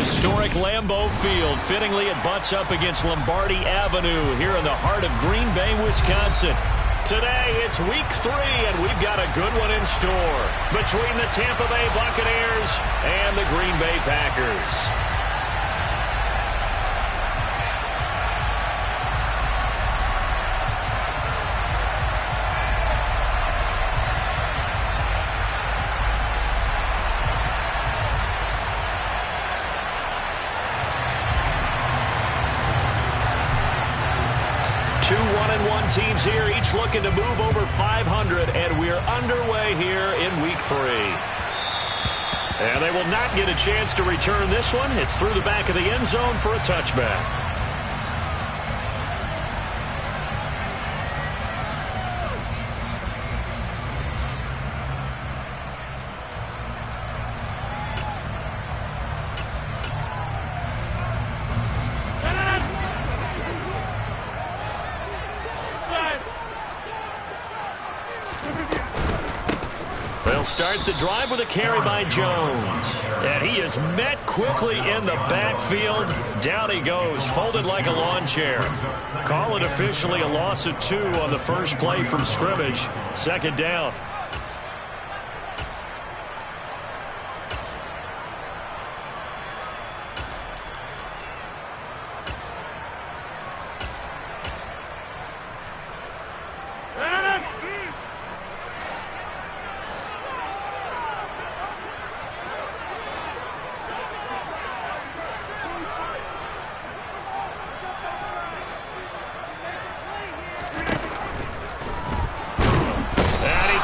Historic Lambeau Field. Fittingly, it butts up against Lombardi Avenue here in the heart of Green Bay, Wisconsin. Today, it's week 3, and we've got a good one in store between the Tampa Bay Buccaneers and the Green Bay Packers. 2 1-1 teams here, each looking to move over 500, and we're underway here in week 3. And they will not get a chance to return this one. It's through the back of the end zone for a touchback. They'll start the drive with a carry by Jones. And he is met quickly in the backfield. Down he goes, folded like a lawn chair. Call it officially a loss of 2 on the first play from scrimmage. Second down.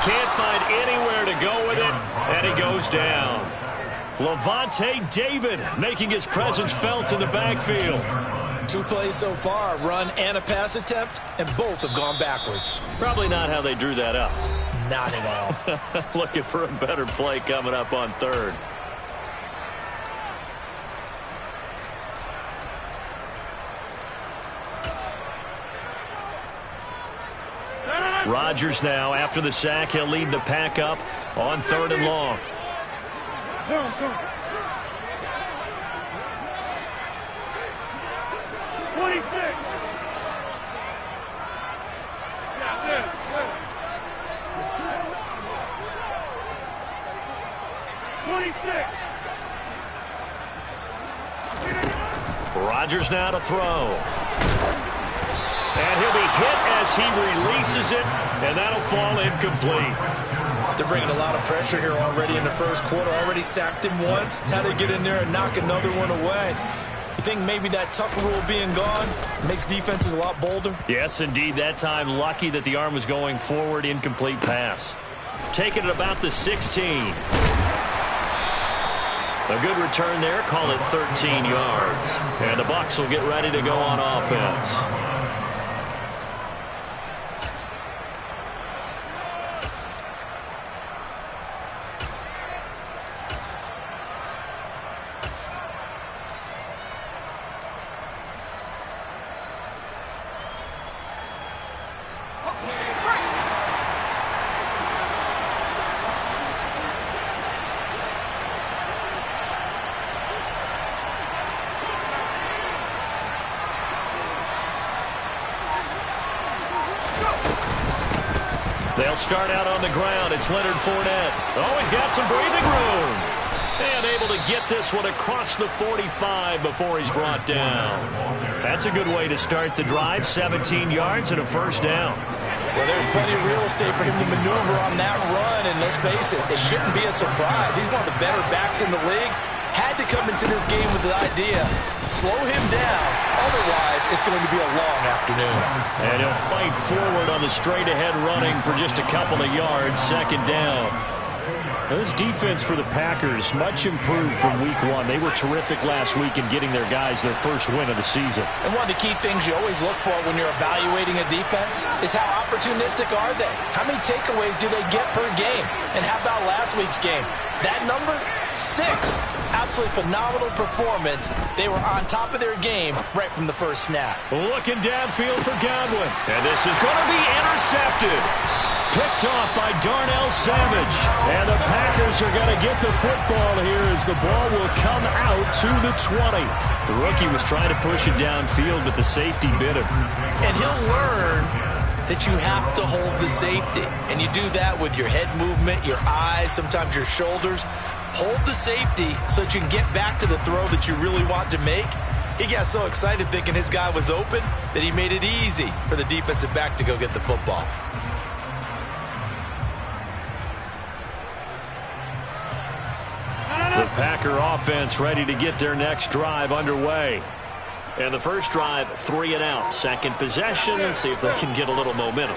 Can't find anywhere to go with it, and he goes down. Lavonte David making his presence felt in the backfield. 2 plays so far, a run and a pass attempt, and both have gone backwards. Probably not how they drew that up. Not at all. Looking for a better play coming up on third. Rodgers now, after the sack, he'll lead the pack up on 3rd and long. Rodgers now to throw. And he'll be hit as he releases it, and that'll fall incomplete. They're bringing a lot of pressure here already in the first quarter. Already sacked him once. How to get in there and knock another one away. You think maybe that Tucker rule being gone makes defenses a lot bolder? Yes, indeed. That time, lucky that the arm was going forward. Incomplete pass. Taking it about the 16. A good return there. Call it 13 yards. And the Bucs will get ready to go on offense. They'll start out on the ground. It's Leonard Fournette. Oh, he's got some breathing room. And able to get this one across the 45 before he's brought down. That's a good way to start the drive. 17 yards and a first down. Well, there's plenty of real estate for him to maneuver on that run. And let's face it, it shouldn't be a surprise. He's one of the better backs in the league. Had to come into this game with the idea, slow him down. Otherwise, it's going to be a long afternoon. And he'll fight forward on the straight-ahead running for just a couple of yards. Second down. This defense for the Packers, much improved from week 1. They were terrific last week in getting their guys their first win of the season. And one of the key things you always look for when you're evaluating a defense is how opportunistic are they? How many takeaways do they get per game? And how about last week's game? That number? 6. Absolutely phenomenal performance. They were on top of their game right from the first snap. Looking downfield for Godwin. And this is going to be intercepted. Picked picked off by Darnell Savage. And the Packers are going to get the football here as the ball will come out to the 20. The rookie was trying to push it downfield, but the safety bit him. And he'll learn that you have to hold the safety. And you do that with your head movement, your eyes, sometimes your shoulders. Hold the safety so that you can get back to the throw that you really want to make. He got so excited thinking his guy was open that he made it easy for the defensive back to go get the football. The Packer offense ready to get their next drive underway. And the first drive, 3 and out. Second possession, and see if they can get a little momentum.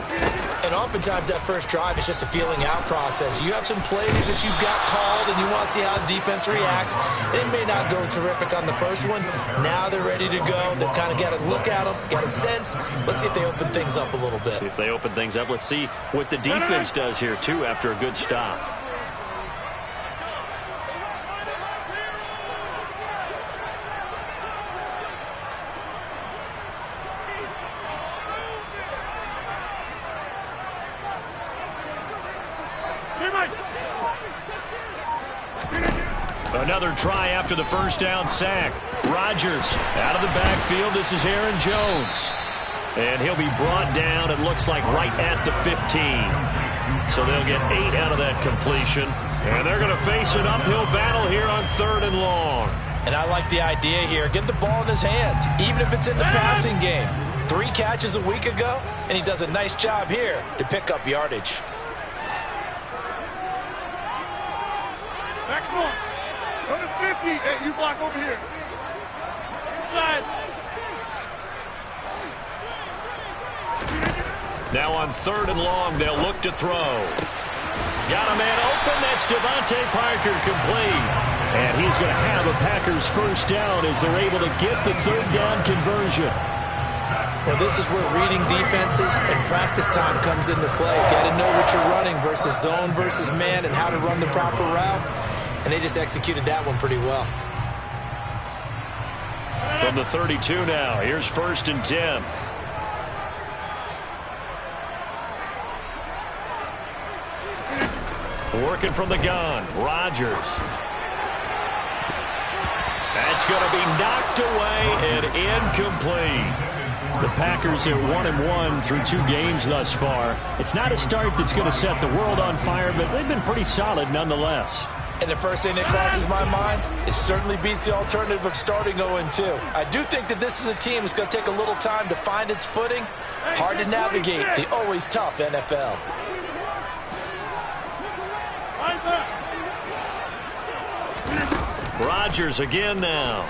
And oftentimes that first drive is just a feeling out process. You have some plays that you've got called, and you want to see how defense reacts. It may not go terrific on the first one. Now they're ready to go. They've kind of got to look at them, got a sense. Let's see if they open things up a little bit. See if they open things up. Let's see what the defense does here, too, after a good stop. Another try after the first down sack. Rodgers out of the backfield. This is Aaron Jones. And he'll be brought down, it looks like, right at the 15. So they'll get 8 out of that completion. And they're going to face an uphill battle here on 3rd and long. And I like the idea here. Get the ball in his hands, even if it's in the passing game. 3 catches a week ago, and he does a nice job here to pick up yardage. Back on. Go to 50. Hey, you block over here. Inside. Now on 3rd and long, they'll look to throw. Got a man open. That's Devontae Parker, complete. And he's going to have a Packers first down as they're able to get the 3rd down conversion. Well, this is where reading defenses and practice time comes into play. Got to know what you're running versus zone versus man and how to run the proper route. And they just executed that one pretty well. From the 32 now, here's 1st and 10. Working from the gun, Rodgers. That's going to be knocked away and incomplete. The Packers are 1-1 through 2 games thus far. It's not a start that's going to set the world on fire, but they've been pretty solid nonetheless. And the first thing that crosses my mind, it certainly beats the alternative of starting 0-2. I do think that this is a team that's going to take a little time to find its footing. Hard to navigate the always tough NFL. Rodgers again now.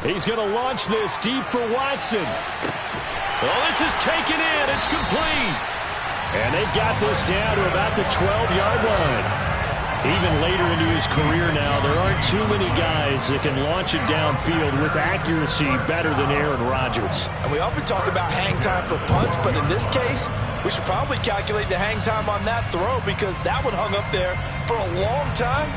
He's going to launch this deep for Watson. Well, this is taken in. It's complete. And they've got this down to about the 12-yard line. Even later into his career now, there aren't too many guys that can launch it downfield with accuracy better than Aaron Rodgers. And we often talk about hang time for punts, but in this case, we should probably calculate the hang time on that throw because that one hung up there for a long time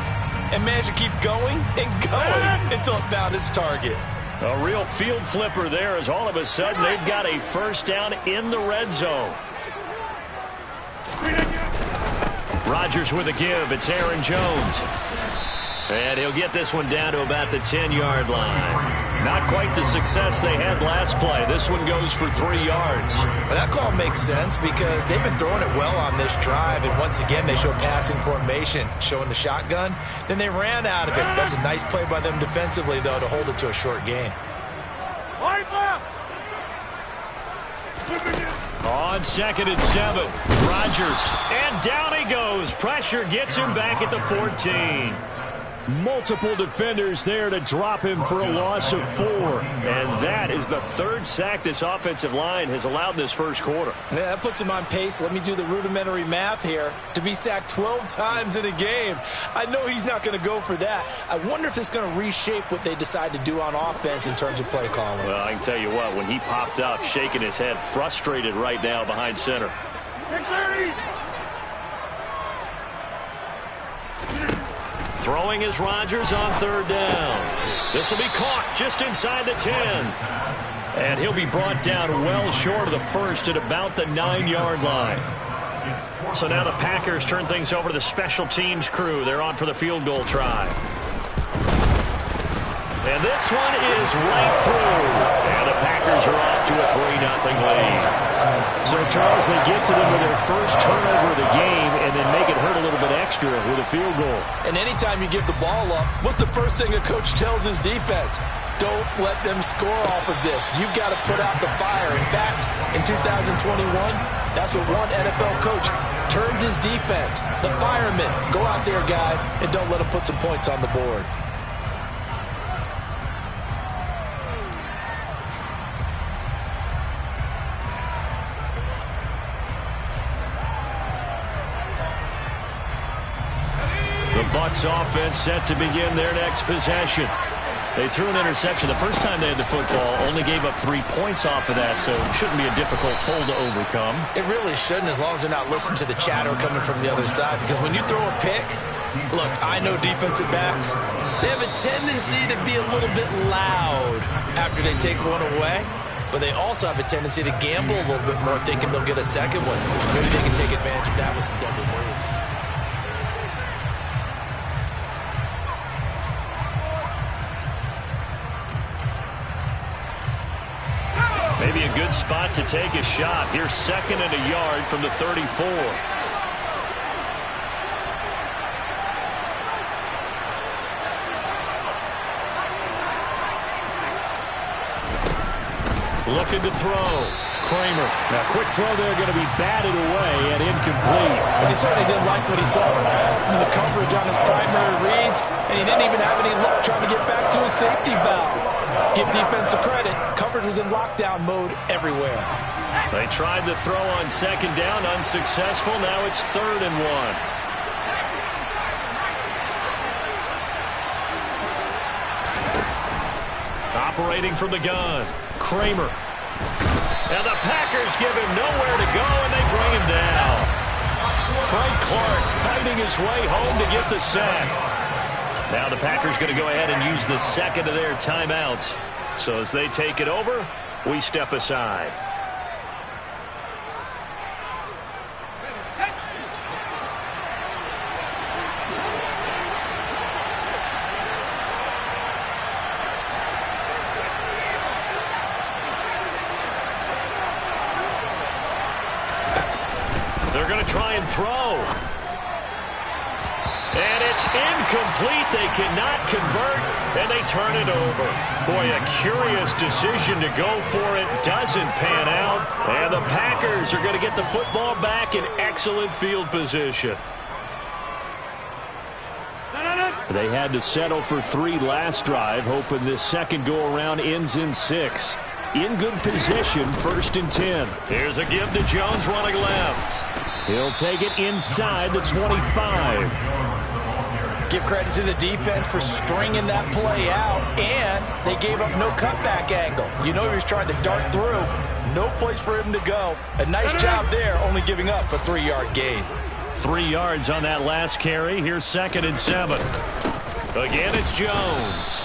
and managed to keep going and going until it found its target. A real field flipper there as all of a sudden they've got a first down in the red zone. Rodgers with a give. It's Aaron Jones. And he'll get this one down to about the 10-yard line. Not quite the success they had last play. This one goes for 3 yards. Well, that call makes sense because they've been throwing it well on this drive. And once again, they show passing formation, showing the shotgun. Then they ran out of it. That's a nice play by them defensively, though, to hold it to a short gain. On 2nd and 7, Rodgers. And down he goes. Pressure gets him back at the 14. Multiple defenders there to drop him for a loss of 4. And that is the 3rd sack this offensive line has allowed this first quarter. Yeah, that puts him on pace. Let me do the rudimentary math here. To be sacked 12 times in a game, I know he's not going to go for that. I wonder if it's going to reshape what they decide to do on offense in terms of play calling. Well, I can tell you what, when he popped up, shaking his head, frustrated right now behind center. Throwing is Rodgers on 3rd down. This will be caught just inside the 10. And he'll be brought down well short of the first at about the 9-yard line. So now the Packers turn things over to the special teams crew. They're on for the field goal try. And this one is right through. And the Packers are off to a 3-0 lead. So, Charles, they get to them with their first turnover of the game and then make it hurt a little bit extra with a field goal. And anytime you give the ball up, what's the first thing a coach tells his defense? Don't let them score off of this. You've got to put out the fire. In fact, in 2021, that's what one NFL coach termed his defense. The firemen. Go out there, guys, and don't let them put some points on the board. The Bucs offense set to begin their next possession. They threw an interception the first time they had the football, only gave up 3 points off of that, so it shouldn't be a difficult hole to overcome. It really shouldn't, as long as they're not listening to the chatter coming from the other side, because when you throw a pick, look, I know defensive backs, they have a tendency to be a little bit loud after they take one away, but they also have a tendency to gamble a little bit more, thinking they'll get a second one. Maybe they can take advantage of that with some double moves. Maybe a good spot to take a shot. Here's 2nd and a yard from the 34. Looking to throw. Kramer. Now, quick throw there, going to be batted away and incomplete. And he certainly didn't like what he saw from the coverage on his primary reads, and he didn't even have any luck trying to get back to his safety valve. Give defense a credit. Coverage was in lockdown mode everywhere. They tried the throw on 2nd down, unsuccessful. Now it's 3rd and 1. Operating from the gun, Kramer. And the Packers give him nowhere to go, and they bring him down. Frank Clark fighting his way home to get the sack. Now the Packers going to go ahead and use the 2nd of their timeouts. So as they take it over, we step aside. They're going to try and throw. And it's incomplete. They cannot convert, and they turn it over. Boy, a curious decision to go for it. Doesn't pan out. And the Packers are going to get the football back in excellent field position. They had to settle for 3 last drive, hoping this second go-around ends in 6. In good position, 1st and 10. Here's a give to Jones running left. He'll take it inside the 25. Give credit to the defense for stringing that play out, and they gave up no cutback angle. You know he was trying to dart through. No place for him to go. A nice job there, only giving up a 3-yard gain. 3 yards on that last carry. Here's 2nd and 7. Again, it's Jones.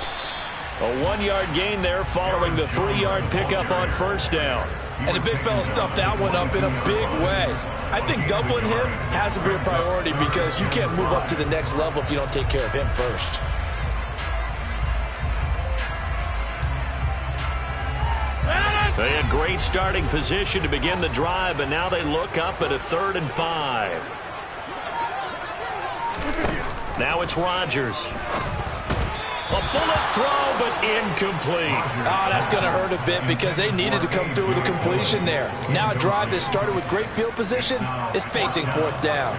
A 1-yard gain there following the 3-yard pickup on 1st down. And the big fella stuffed that one up in a big way. I think doubling him has to be a priority because you can't move up to the next level if you don't take care of him first. They had great starting position to begin the drive, but now they look up at a 3rd and 5. Now it's Rodgers. A bullet throw, but incomplete. Oh, that's going to hurt a bit because they needed to come through with a completion there. Now a drive that started with great field position is facing 4th down.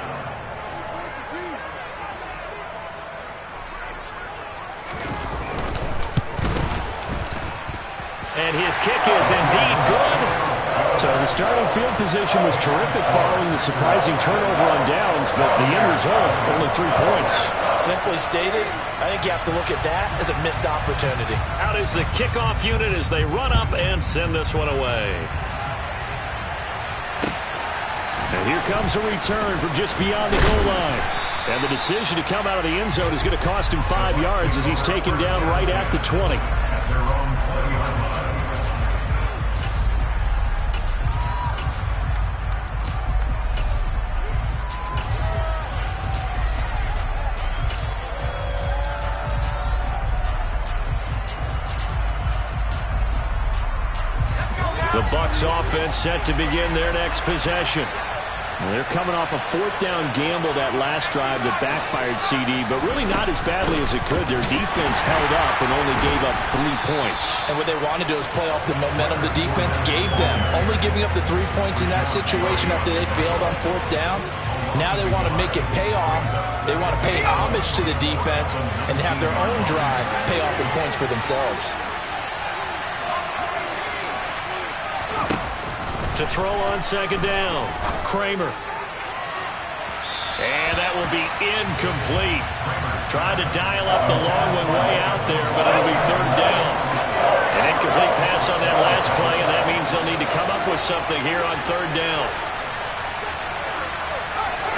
And his kick is indeed good. So the starting field position was terrific following the surprising turnover on downs, but the end result, only 3 points. Simply stated, I think you have to look at that as a missed opportunity. Out is the kickoff unit as they run up and send this one away. And here comes a return from just beyond the goal line. And the decision to come out of the end zone is going to cost him 5 yards as he's taken down right at the 20. Bucs offense set to begin their next possession. Well, they're coming off a fourth-down gamble that last drive that backfired, CD, but really not as badly as it could. Their defense held up and only gave up 3 points. And what they wanted to do is play off the momentum the defense gave them. Only giving up the 3 points in that situation after they failed on fourth down. Now they want to make it pay off. They want to pay homage to the defense and have their own drive pay off in points for themselves. To throw on second down, Kramer. And that will be incomplete. Tried to dial up the long one way out there, but it'll be third down. An incomplete pass on that last play, and that means they'll need to come up with something here on third down.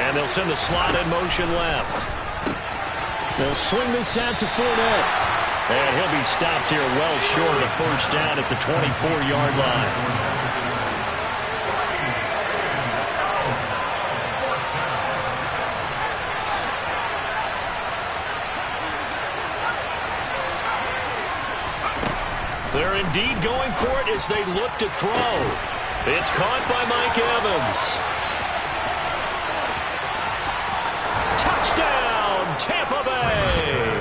And they'll send the slot in motion left. They'll swing this out to Fournette. And he'll be stopped here well short of first down at the 24-yard line. They're indeed going for it as they look to throw. It's caught by Mike Evans. Touchdown, Tampa Bay!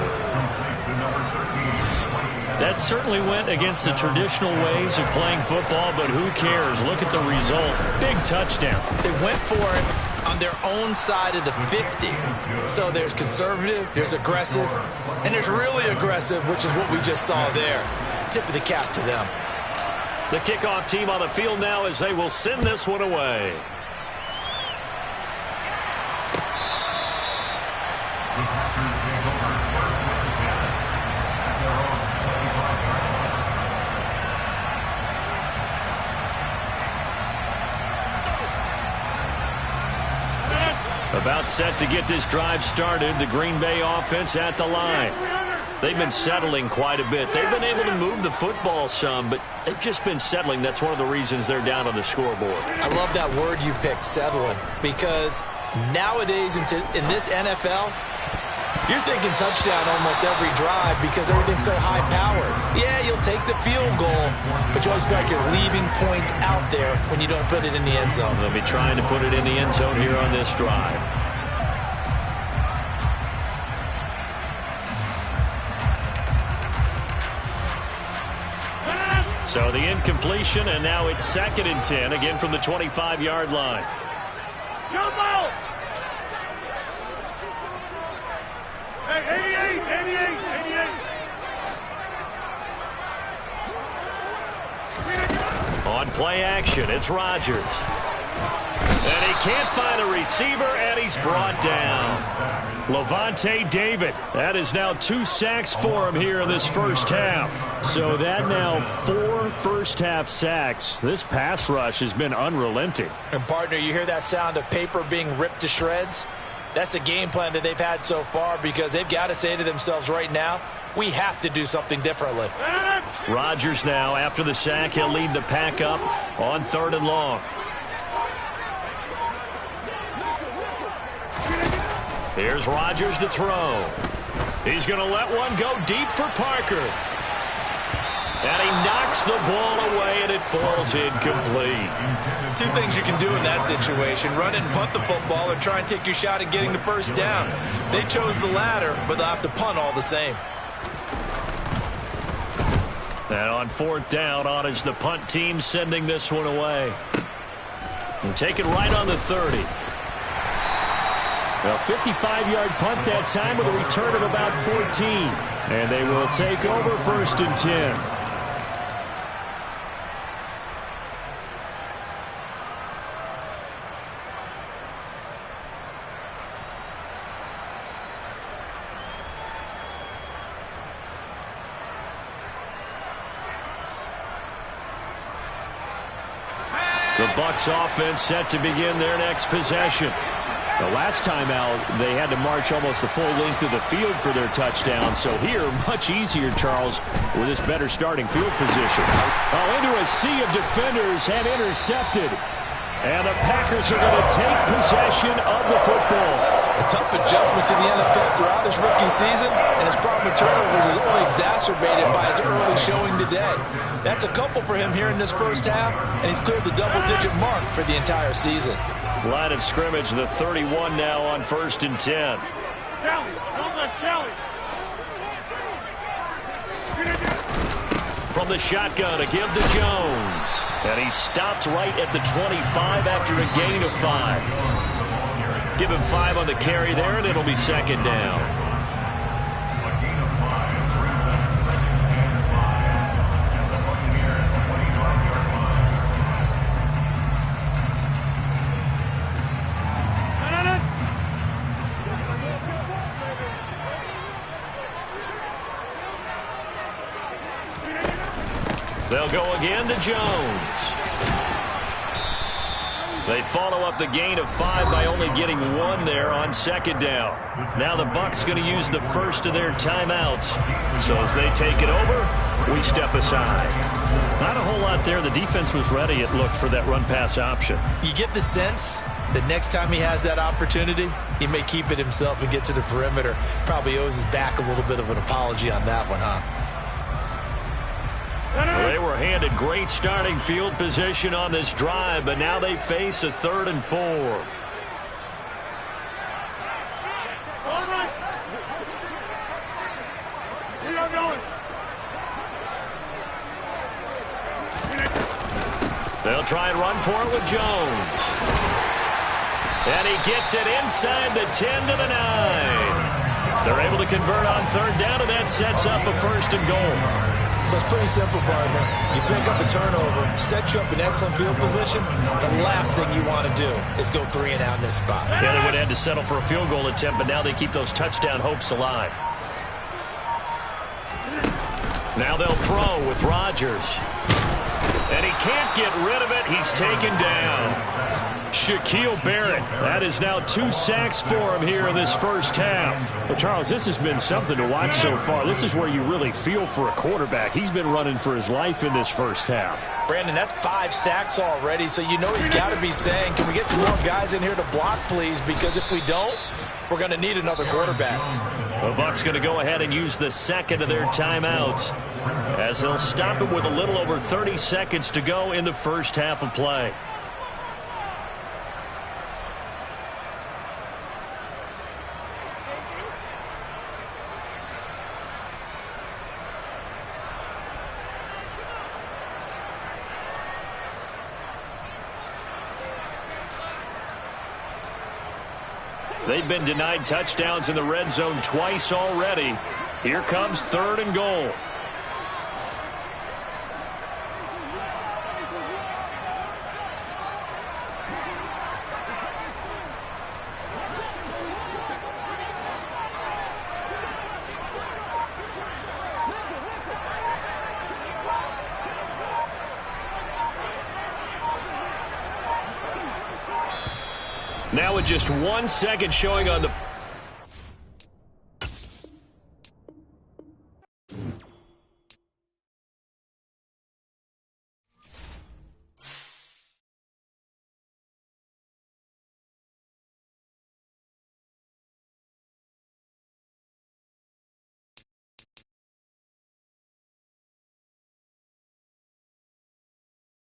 That certainly went against the traditional ways of playing football, but who cares? Look at the result. Big touchdown. They went for it on their own side of the 50. So there's conservative, there's aggressive, and there's really aggressive, which is what we just saw there. Tip of the cap to them. The kickoff team on the field now as they will send this one away. About set to get this drive started, the Green Bay offense at the line. They've been settling quite a bit. They've been able to move the football some, but they've just been settling. That's one of the reasons they're down on the scoreboard. I love that word you picked, settling, because nowadays in this NFL, you're thinking touchdown almost every drive because everything's so high-powered. Yeah, you'll take the field goal, but you always feel like you're leaving points out there when you don't put it in the end zone. They'll be trying to put it in the end zone here on this drive. So the incompletion, and now it's 2nd and 10, again from the 25-yard line. Jump out! Hey, 88! On play action, it's Rodgers. And he can't find a receiver, and he's brought down. Lavonte David. That is now 2 sacks for him here in this first half. So that now 4 first-half sacks. This pass rush has been unrelenting. And, partner, you hear that sound of paper being ripped to shreds? That's the game plan that they've had so far because they've got to say to themselves right now, we have to do something differently. Rodgers now, after the sack, he'll lead the pack up on 3rd and long. Here's Rodgers to throw. He's going to let one go deep for Parker. And he knocks the ball away, and it falls incomplete. 2 things you can do in that situation. Run and punt the football or try and take your shot at getting the first down. They chose the latter, but they'll have to punt all the same. And on 4th down, on is the punt team sending this one away. And take it right on the 30. A 55-yard punt that time with a return of about 14. And they will take over 1st and 10. The Bucs offense set to begin their next possession. The last time out, they had to march almost the full length of the field for their touchdown. So here, much easier, Charles, with this better starting field position. Oh, into a sea of defenders and intercepted. And the Packers are going to take possession of the football. A tough adjustment to the NFL throughout his rookie season, and his problem with turnovers is only exacerbated by his early showing today. That's a couple for him here in this first half, and he's cleared the double-digit mark for the entire season. Line of scrimmage, the 31 now on 1st and 10. From the shotgun, a give to Jones. And he stopped right at the 25 after a gain of 5. Give him 5 on the carry there, and it'll be 2nd down. They'll go again to Jones. They follow up the gain of 5 by only getting 1 there on 2nd down. Now the Bucs going to use the first of their timeouts. So as they take it over, we step aside. Not a whole lot there. The defense was ready, it looked, for that run-pass option. You get the sense that next time he has that opportunity, he may keep it himself and get to the perimeter. Probably owes his back a little bit of an apology on that one, huh? Well, they were handed great starting field position on this drive, but now they face a 3rd and 4. They'll try and run for it with Jones. And he gets it inside the 10 to the 9. They're able to convert on 3rd down, and that sets up a 1st and goal. So it's pretty simple, partner. You pick up a turnover, set you up in excellent field position. The last thing you want to do is go 3 and out in this spot. Yeah, they would have had to settle for a field goal attempt, but now they keep those touchdown hopes alive. Now they'll throw with Rodgers. And he can't get rid of it. He's taken down. Shaquille Barrett. That is now 2 sacks for him here in this first half. Well, Charles, this has been something to watch so far. This is where you really feel for a quarterback. He's been running for his life in this first half. Brandon, that's 5 sacks already, so you know he's got to be saying, can we get some more guys in here to block, please? Because if we don't, we're going to need another quarterback. The Bucs going to go ahead and use the 2nd of their timeouts, as they'll stop it with a little over 30 seconds to go in the first half of play. They've been denied touchdowns in the red zone twice already. Here comes 3rd and goal. Now with just 1 second showing on the